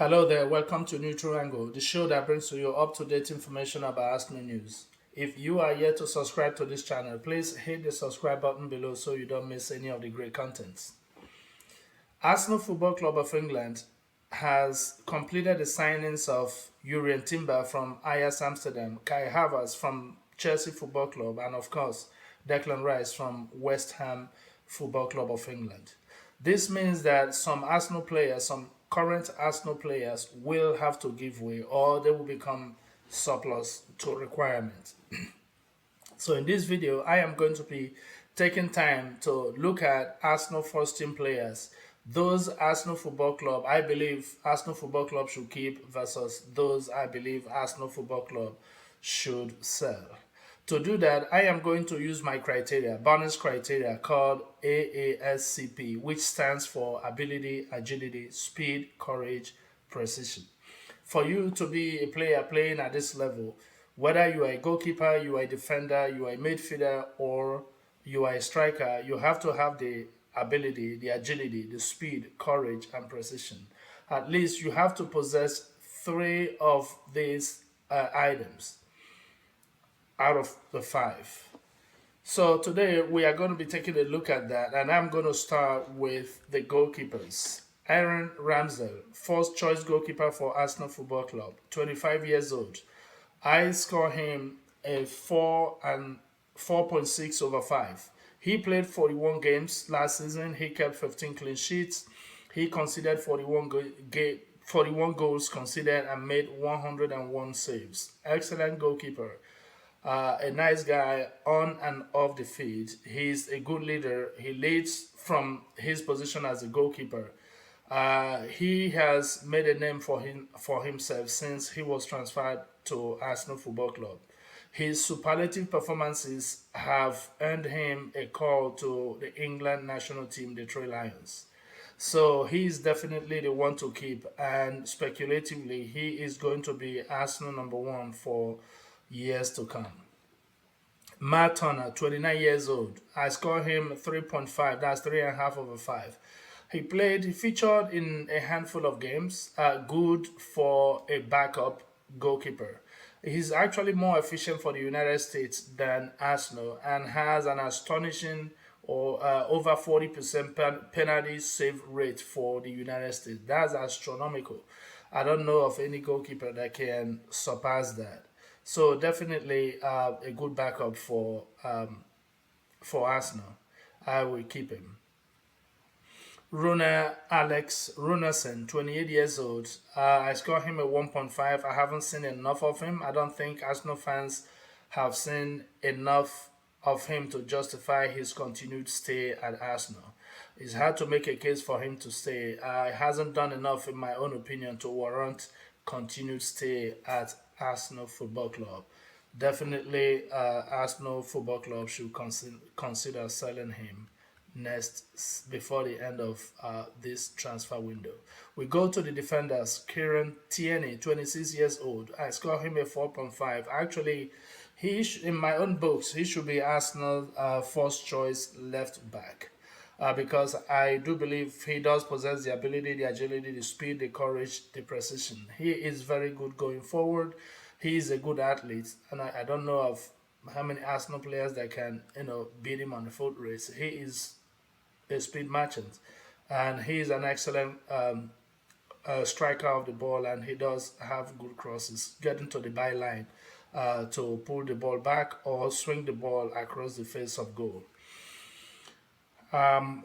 Hello there, welcome to Neutral Angle, the show that brings to you up to date information about Arsenal news. If you are yet to subscribe to this channel, please hit the subscribe button below so you don't miss any of the great contents. Arsenal Football Club of England has completed the signings of Urian Timber from Ajax Amsterdam, Kai Havertz from Chelsea Football Club, and of course, Declan Rice from West Ham Football Club of England. This means that some Arsenal players, some current Arsenal players, will have to give way or they will become surplus to requirement. So in this video, I am going to be taking time to look at Arsenal first team players, those Arsenal Football Club I believe Arsenal Football Club should keep versus those I believe Arsenal Football Club should sell. To do that, I am going to use my criteria, bonus criteria called AASCP, which stands for ability, agility, speed, courage, precision. For you to be a player playing at this level, whether you are a goalkeeper, you are a defender, you are a midfielder, or you are a striker, you have to have the ability, the agility, the speed, courage, and precision. At least you have to possess three of these items out of the five. So today we are going to be taking a look at that, and I'm going to start with the goalkeepers. Aaron Ramsdale, first choice goalkeeper for Arsenal Football Club, 25 years old. I score him a 4.6 over 5. He played 41 games last season. He kept 15 clean sheets. He conceded 41 goals conceded and made 101 saves. Excellent goalkeeper. A nice guy on and off the field. He's a good leader. He leads from his position as a goalkeeper. He has made a name for himself since he was transferred to Arsenal Football Club. His superlative performances have earned him a call to the England national team, the Three Lions. So he's definitely the one to keep, and speculatively, he is going to be Arsenal number one for years to come. Matt Turner, 29 years old. I score him 3.5. That's 3.5 over 5. He featured in a handful of games, good for a backup goalkeeper. He's actually more efficient for the United States than Arsenal and has an astonishing or over 40% penalty save rate for the United States. That's astronomical. I don't know of any goalkeeper that can surpass that. So definitely a good backup for Arsenal. I will keep him. Runa Alex Runason, 28 years old. I score him a 1.5. I haven't seen enough of him. I don't think Arsenal fans have seen enough of him to justify his continued stay at Arsenal. It's hard to make a case for him to stay. He hasn't done enough, in my own opinion, to warrant continued stay at Arsenal Football Club. Definitely, Arsenal Football Club should consider selling him next before the end of this transfer window. We go to the defenders. Kieran Tierney, 26 years old. I score him a 4.5. Actually, in my own books, he should be Arsenal first choice left back. Because I do believe he does possess the ability, the agility, the speed, the courage, the precision. He is very good going forward. He is a good athlete, and I don't know of how many Arsenal players that can beat him on the foot race. He is a speed merchant, and he is an excellent striker of the ball, and he does have good crosses, getting to the byline to pull the ball back or swing the ball across the face of goal.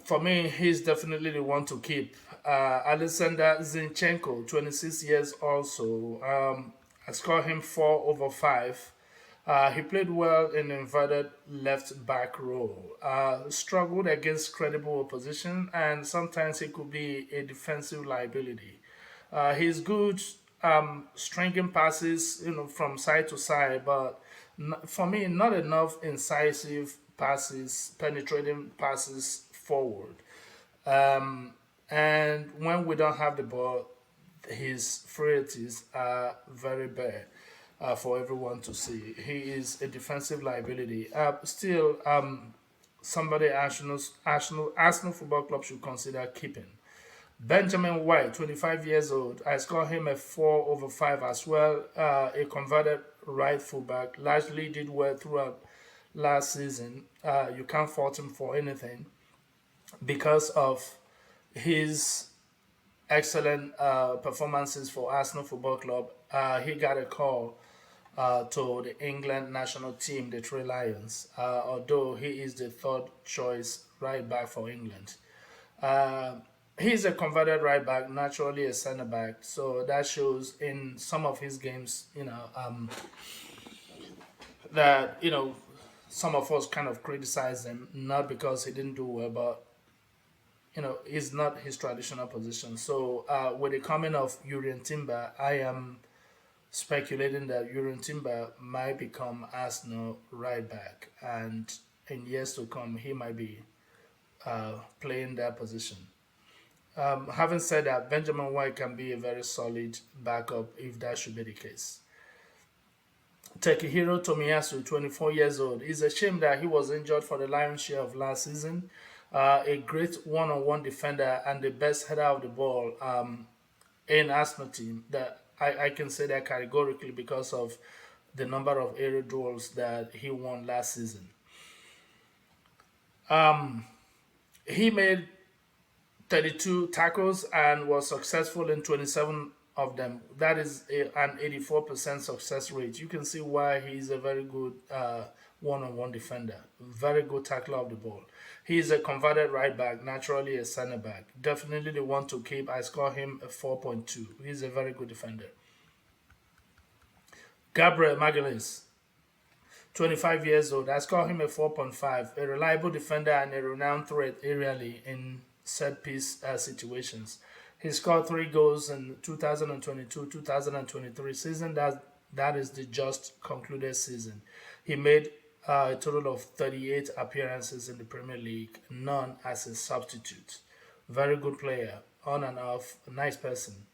For me, he's definitely the one to keep. Alexander Zinchenko, 26 years also. I score him 4 over 5. He played well in the inverted left back role. Struggled against credible opposition, and sometimes he could be a defensive liability. He's good stringing passes, from side to side, but for me, not enough incisive passes, penetrating passes forward. And when we don't have the ball, his frailties are very bad for everyone to see. He is a defensive liability. Still, somebody Arsenal Football Club should consider keeping. Benjamin White, 25 years old. I score him a 4/5 as well. A converted right fullback. Largely did well throughout last season. You can't fault him for anything because of his excellent performances for Arsenal Football Club. He got a call to the England national team, the Three Lions, although he is the third choice right back for England. Uh, he's a converted right back, naturally a centre back, so that shows in some of his games, that some of us kind of criticize him not because he didn't do well, but it's not his traditional position. So with the coming of Urian Timber, I am speculating that Urian Timber might become Arsenal right back, and in years to come, he might be playing that position. Having said that, Benjamin White can be a very solid backup if that should be the case. Takehiro Tomiyasu, 24 years old. It's a shame that he was injured for the lion's share of last season. A great one-on-one defender and the best header of the ball in Arsenal team. That I can say that categorically because of the number of aerial duels that he won last season. He made 32 tackles and was successful in 27 of them. That is an 84% success rate. You can see why he's a very good one-on-one defender, very good tackler of the ball. He's a converted right back, naturally a center back. Definitely the one to keep. I score him a 4.2. He's a very good defender. Gabriel Magalhaes, 25 years old. I score him a 4.5. A reliable defender and a renowned threat aerially in set piece situations. He scored 3 goals in 2022-2023 season. That is the just concluded season. He made a total of 38 appearances in the Premier League, none as a substitute. Very good player, on and off, a nice person.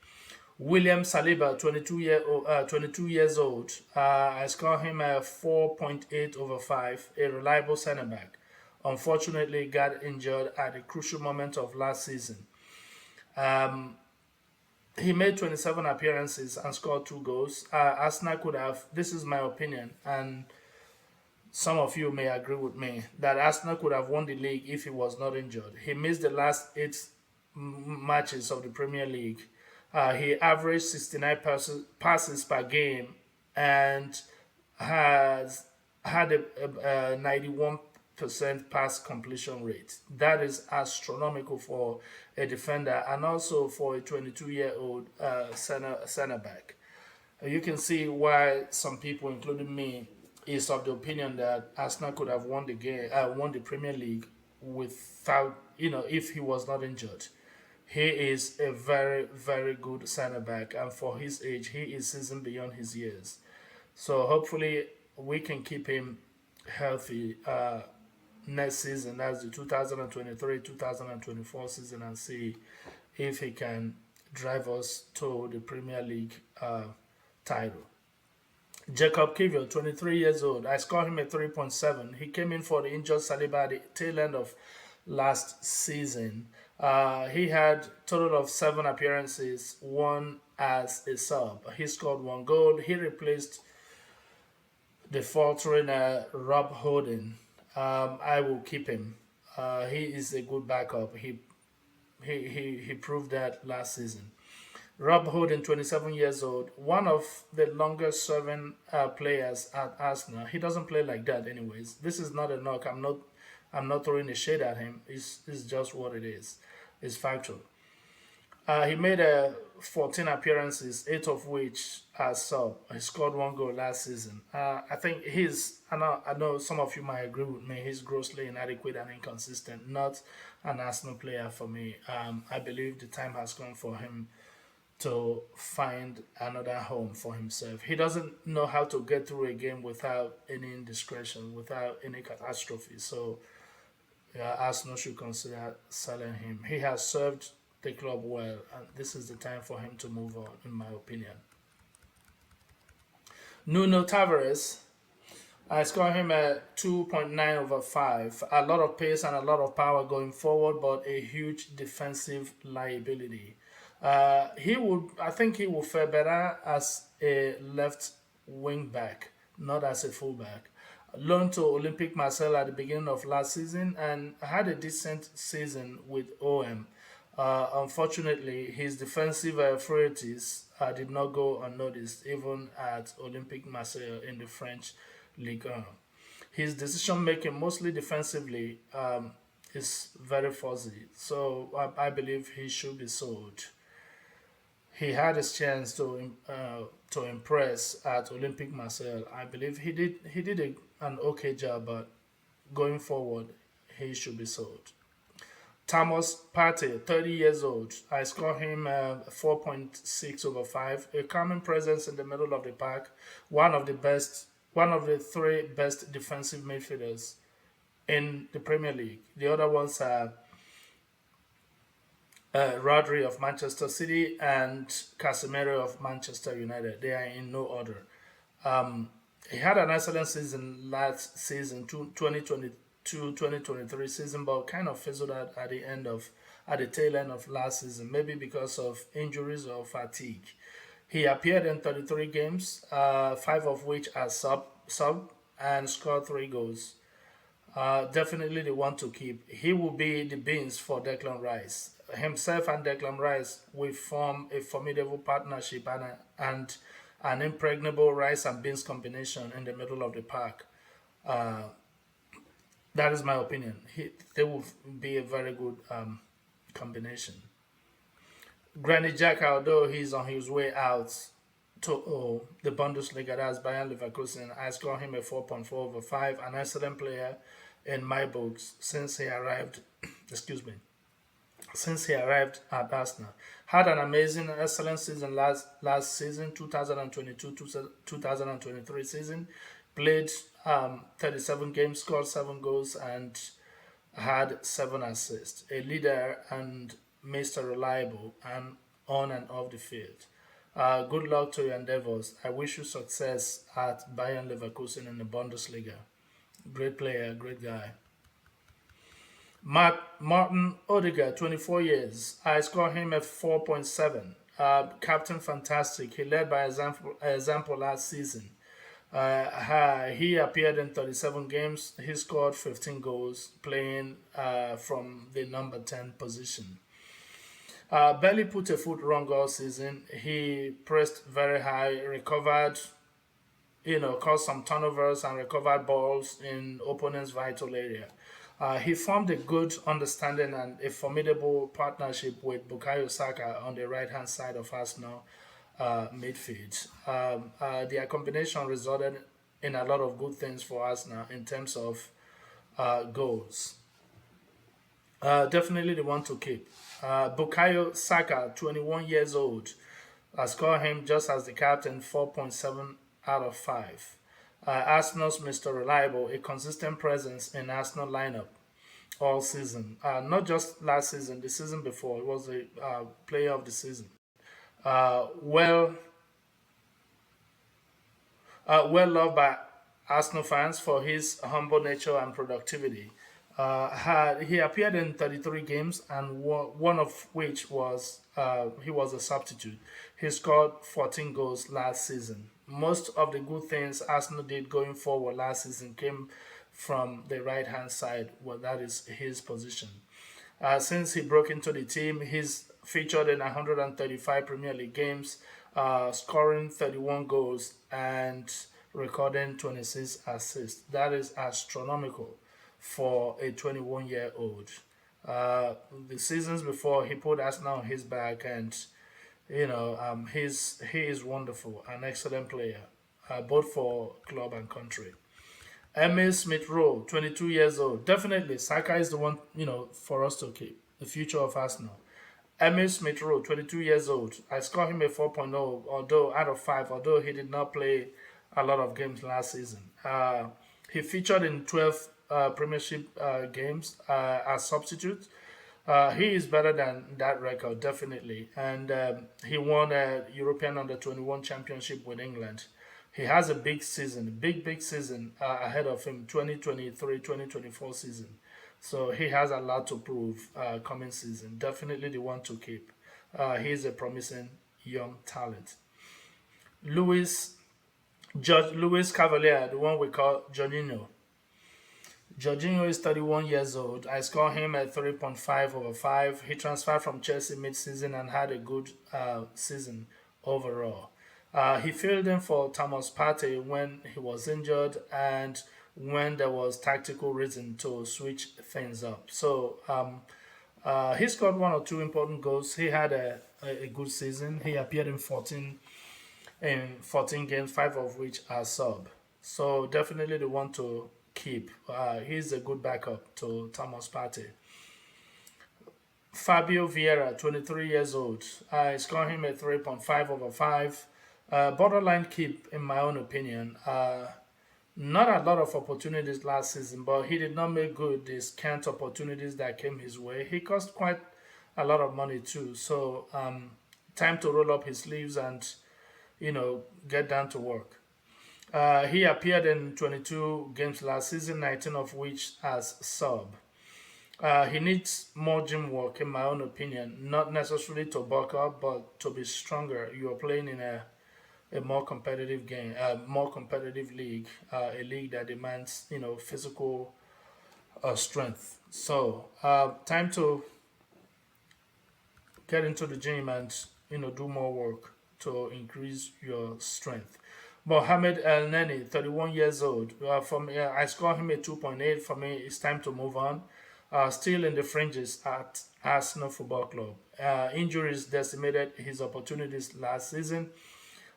William Saliba, 22 years old. I score him a 4.8/5, a reliable centre back. Unfortunately, got injured at a crucial moment of last season. He made 27 appearances and scored 2 goals. Arsenal could have, this is my opinion, and some of you may agree with me, that Arsenal could have won the league if he was not injured. He missed the last 8 matches of the Premier League. He averaged 69 passes per game and has had a 91% pass completion rate. That is astronomical for a defender and also for a 22-year-old center back. You can see why some people, including me, is of the opinion that Arsenal could have won the game, won the Premier League without, if he was not injured. He is a very, very good center back, and for his age, he is seasoned beyond his years. So hopefully, we can keep him healthy next season. That's the 2023-2024 season, and see if he can drive us to the Premier League title. Jacob Kivior, 23 years old. I scored him a 3.7. He came in for the injured Saliba at the tail end of last season. He had total of 7 appearances, one as a sub. He scored 1 goal. He replaced the faltering Rob Holding. I will keep him. He is a good backup. He proved that last season. Rob Holding, 27 years old, one of the longest serving players at Arsenal. He doesn't play like that, anyways. This is not a knock. I'm not throwing a shade at him. It's just what it is. It's factual. He made 14 appearances, 8 of which as sub. He scored 1 goal last season. I think I know some of you might agree with me. He's grossly inadequate and inconsistent. Not an Arsenal player for me. I believe the time has come for him to find another home for himself. He doesn't know how to get through a game without any indiscretion, without any catastrophe. So, yeah, Arsenal should consider selling him. He has served the club well, and this is the time for him to move on, in my opinion. Nuno Tavares, I score him a 2.9 over 5. A lot of pace and a lot of power going forward, but a huge defensive liability. I think he will fare better as a left wing back, not as a fullback. Loaned to Olympic Marseille at the beginning of last season and had a decent season with OM. Unfortunately, his defensive frailties did not go unnoticed, even at Olympique Marseille in the French Ligue 1. His decision making, mostly defensively, is very fuzzy. So I believe he should be sold. He had his chance to impress at Olympique Marseille. I believe he did an okay job, but going forward, he should be sold. Thomas Partey, 30 years old. I score him 4.6 over 5. A calming presence in the middle of the park. One of the three best defensive midfielders in the Premier League. The other ones are Rodri of Manchester City and Casemiro of Manchester United. They are in no order. He had an excellent season last season, 2022-2023 season, but kind of fizzled out at the tail end of last season, maybe because of injuries or fatigue. He appeared in 33 games, five of which as sub and scored 3 goals. Definitely the one to keep. He will be the beans for Declan Rice. Himself and Declan Rice will form a formidable partnership and an impregnable rice and beans combination in the middle of the park. That is my opinion. They will be a very good combination. Granit Xhaka, although he's on his way out to the Bundesliga, that's Bayern Leverkusen, I score him a 4.4 over 5. An excellent player in my books since he arrived. Excuse me. Since he arrived at Arsenal, had an amazing, excellent season last season, 2022 2023 season. Played 37 games, scored 7 goals, and had 7 assists. A leader and Mr. Reliable and on and off the field. Good luck to your endeavors. I wish you success at Bayern Leverkusen in the Bundesliga. Great player, great guy. Martin Odegaard, 24 years. I score him at 4.7. Captain Fantastic. He led by example last season. He appeared in 37 games. He scored 15 goals, playing from the number 10 position. Barely put a foot wrong all season. He pressed very high, recovered, caused some turnovers and recovered balls in opponent's vital area. He formed a good understanding and a formidable partnership with Bukayo Saka on the right hand side of Arsenal midfield. Their combination resulted in a lot of good things for Arsenal in terms of goals. Definitely the one to keep. Bukayo Saka, 21 years old. I score him just as the captain, 4.7 out of 5. Arsenal's Mr. Reliable, a consistent presence in Arsenal lineup all season. Not just last season, the season before. It was the player of the season. Uh, well, well loved by Arsenal fans for his humble nature and productivity. He appeared in 33 games, and one of which was he was a substitute. He scored 14 goals last season. Most of the good things Arsenal did going forward last season came from the right hand side, well, that is his position. Since he broke into the team, he's featured in 135 Premier League games, scoring 31 goals and recording 26 assists. That is astronomical for a 21-year-old. The seasons before, he put Arsenal on his back, and he is wonderful, an excellent player, both for club and country. Emil Smith Rowe, 22 years old. Definitely, Saka is the one, for us to keep. The future of Arsenal. Emil Smith Rowe, 22 years old. I scored him a 4.0, although out of 5, although he did not play a lot of games last season. He featured in 12 Premiership games as substitute. He is better than that record, definitely. And he won a European Under 21 Championship with England. He has a big season, big season ahead of him, 2023, 2024 season. So he has a lot to prove coming season. Definitely the one to keep. He's a promising young talent. Louis Louis Cavalier, the one we call Jorginho. Jorginho is 31 years old. I score him at 3.5 over 5. He transferred from Chelsea mid-season and had a good season overall. He filled in for Thomas Partey when he was injured and when there was tactical reason to switch things up. So he scored one or two important goals. He had a good season. He appeared in 14 games, 5 of which are sub. So definitely the one to keep. He's a good backup to Thomas Partey. Fabio Vieira, 23 years old. I score him a 3.5 over 5. Borderline keep, in my own opinion. Not a lot of opportunities last season, but he did not make good the scant opportunities that came his way. He cost quite a lot of money too. So time to roll up his sleeves and get down to work. He appeared in 22 games last season, 19 of which as sub. He needs more gym work, in my own opinion. Not necessarily to bulk up, but to be stronger. You are playing in a more competitive game, a more competitive league, a league that demands physical strength. So time to get into the gym and do more work to increase your strength. Mohamed El Neni, 31 years old. I score him a 2.8. For me, it's time to move on. Still in the fringes at Arsenal Football Club. Injuries decimated his opportunities last season.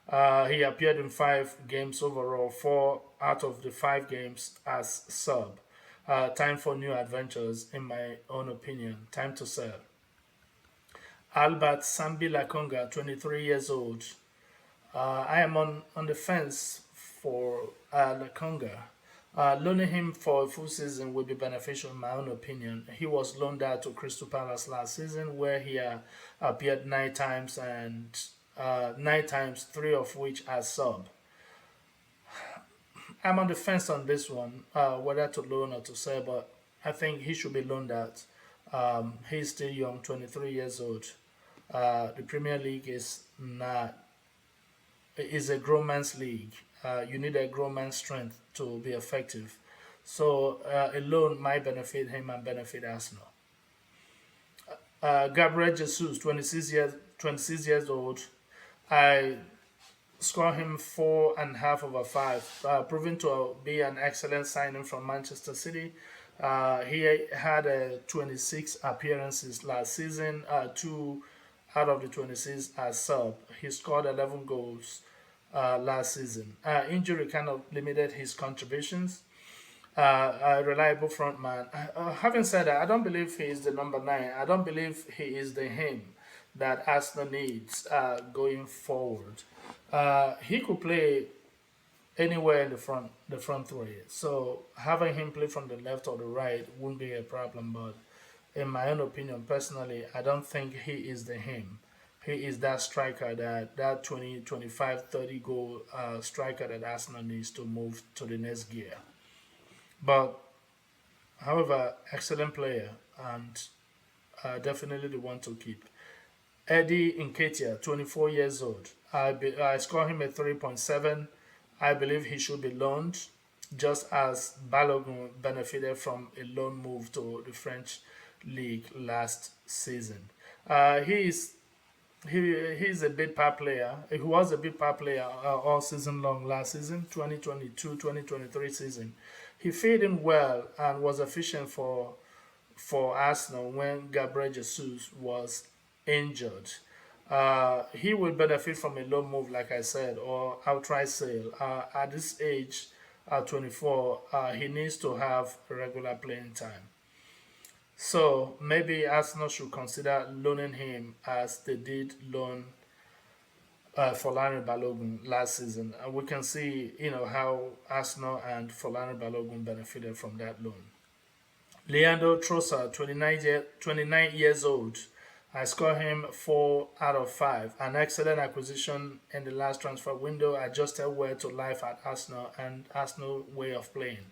He appeared in 5 games overall, 4 out of the 5 games as sub. Time for new adventures, in my own opinion. Time to sell. Albert Sambi Lakonga, 23 years old. I am on the fence for Lakonga. Loaning him for a full season would be beneficial, in my own opinion. He was loaned out to Crystal Palace last season, where he appeared 9 times and 9 times, 3 of which as sub. I'm on the fence on this one, whether to loan or to sell, but I think he should be loaned out. He's still young, 23 years old. The Premier League is a grown man's league. You need a grown man's strength to be effective. So a loan might benefit him and benefit Arsenal. Gabriel Jesus, 26 years old. I score him 4.5 over 5, proving to be an excellent signing from Manchester City. He had 26 appearances last season, 2 out of the 26 as sub. He scored 11 goals last season. Injury kind of limited his contributions. A reliable front man. Having said that, I don't believe he is the number 9. I don't believe he is the him that Arsenal needs going forward. He could play anywhere in the front three. So having him play from the left or the right wouldn't be a problem. But in my own opinion, personally, I don't think he is the him. He is that striker that 20, 25, 30 goal striker that Arsenal needs to move to the next gear. But however, excellent player and definitely the one to keep. Eddie Nketiah, 24 years old. I score him a 3.7. I believe he should be loaned, just as Balogun benefited from a loan move to the French league last season. He is he's a big part player. He was a big part player all season long last season, 2022-2023 season. He fit in well and was efficient for Arsenal when Gabriel Jesus was injured. He will benefit from a low move, like I said, or outright sale. At this age, at 24, he needs to have regular playing time. So maybe Arsenal should consider loaning him as they did loan Folani Balogun last season. And we can see, how Arsenal and Folani Balogun benefited from that loan. Leandro Trossard, 29 years old. I score him 4 out of 5. An excellent acquisition in the last transfer window, adjusted well to life at Arsenal and Arsenal way of playing.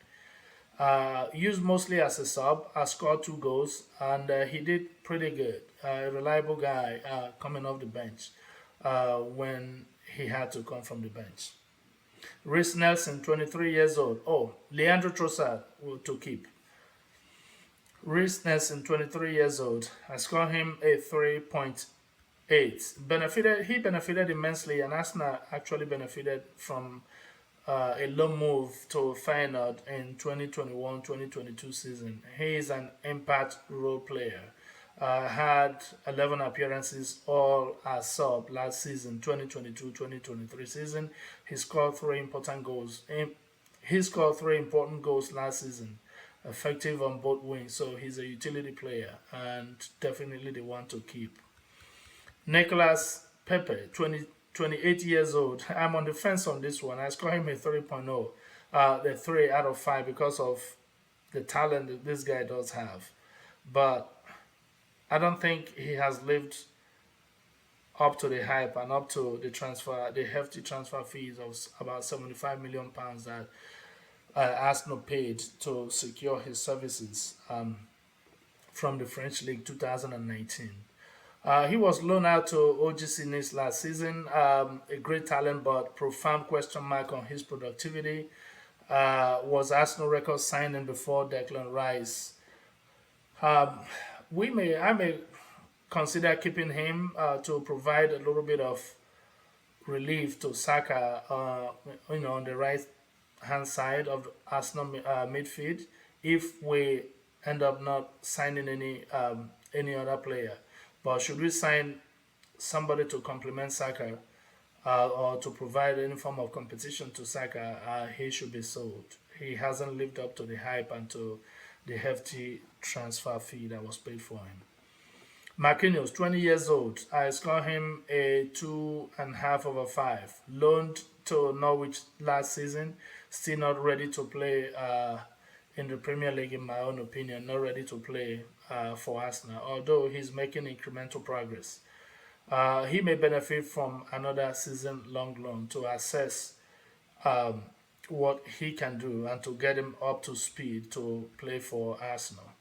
Used mostly as a sub, scored 2 goals, and he did pretty good. A reliable guy coming off the bench when he had to come from the bench. Reece Nelson, 23 years old. Oh, Leandro Trossard to keep. Reece Nelson, 23 years old. I scored him a 3.8. He benefited immensely, and Arsenal actually benefited from a loan move to Feyenoord in 2021-2022 season. He is an impact role player. Had 11 appearances, all as sub last season, 2022-2023 season. He scored 3 important goals. He scored 3 important goals last season, effective on both wings. So he's a utility player and definitely the one to keep. Nicolas Pepe, 28 years old. I'm on the fence on this one. I score him a 3.0, the 3 out of 5 because of the talent that this guy does have. But I don't think he has lived up to the hype and up to the hefty transfer fees of about £75 million that Arsenal paid to secure his services from the French League 2019. He was loaned out to OGC Nice last season. A great talent, but profound question mark on his productivity. Was Arsenal record signing before Declan Rice. I may consider keeping him to provide a little bit of relief to Saka, on the right hand side of Arsenal midfield if we end up not signing any other player. But should we sign somebody to complement Saka or to provide any form of competition to Saka, he should be sold. He hasn't lived up to the hype and to the hefty transfer fee that was paid for him. Marquinhos, 20 years old. I score him a 2.5/5. Loaned to Norwich last season. Still not ready to play in the Premier League, in my own opinion. Not ready to play for Arsenal, although he's making incremental progress. He may benefit from another season-long loan to assess what he can do and to get him up to speed to play for Arsenal.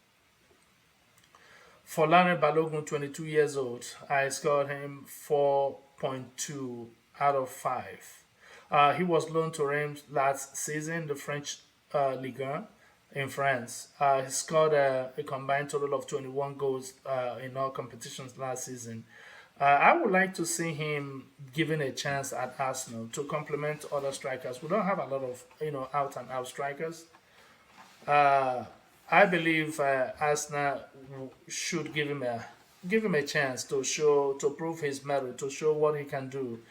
For Larry Balogun, 22 years old, I scored him 4.2 out of 5. He was loaned to Reims last season, the French Ligue 1 in France. He scored a combined total of 21 goals in all competitions last season. I would like to see him given a chance at Arsenal to complement other strikers. We don't have a lot of out and out strikers. I believe Arsenal should give him a chance to prove his merit, to show what he can do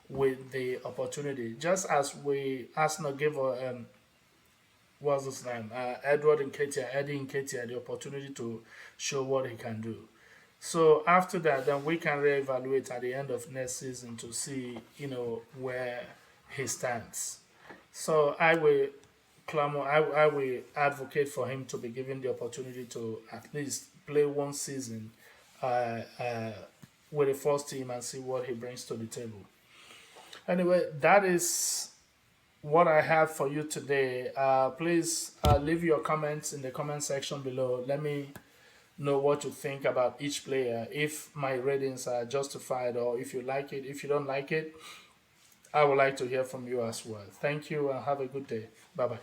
with the opportunity. Just as Arsenal gave what's his name, Eddie Nketiah, the opportunity to show what he can do. So after that, then we can reevaluate at the end of next season to see, where he stands. So I will advocate for him to be given the opportunity to at least play one season with the first team and see what he brings to the table. Anyway, that is what I have for you today. Please leave your comments in the comment section below. Let me know what you think about each player, if my ratings are justified, or if you like it. If you don't like it, I would like to hear from you as well. Thank you and have a good day. Bye bye.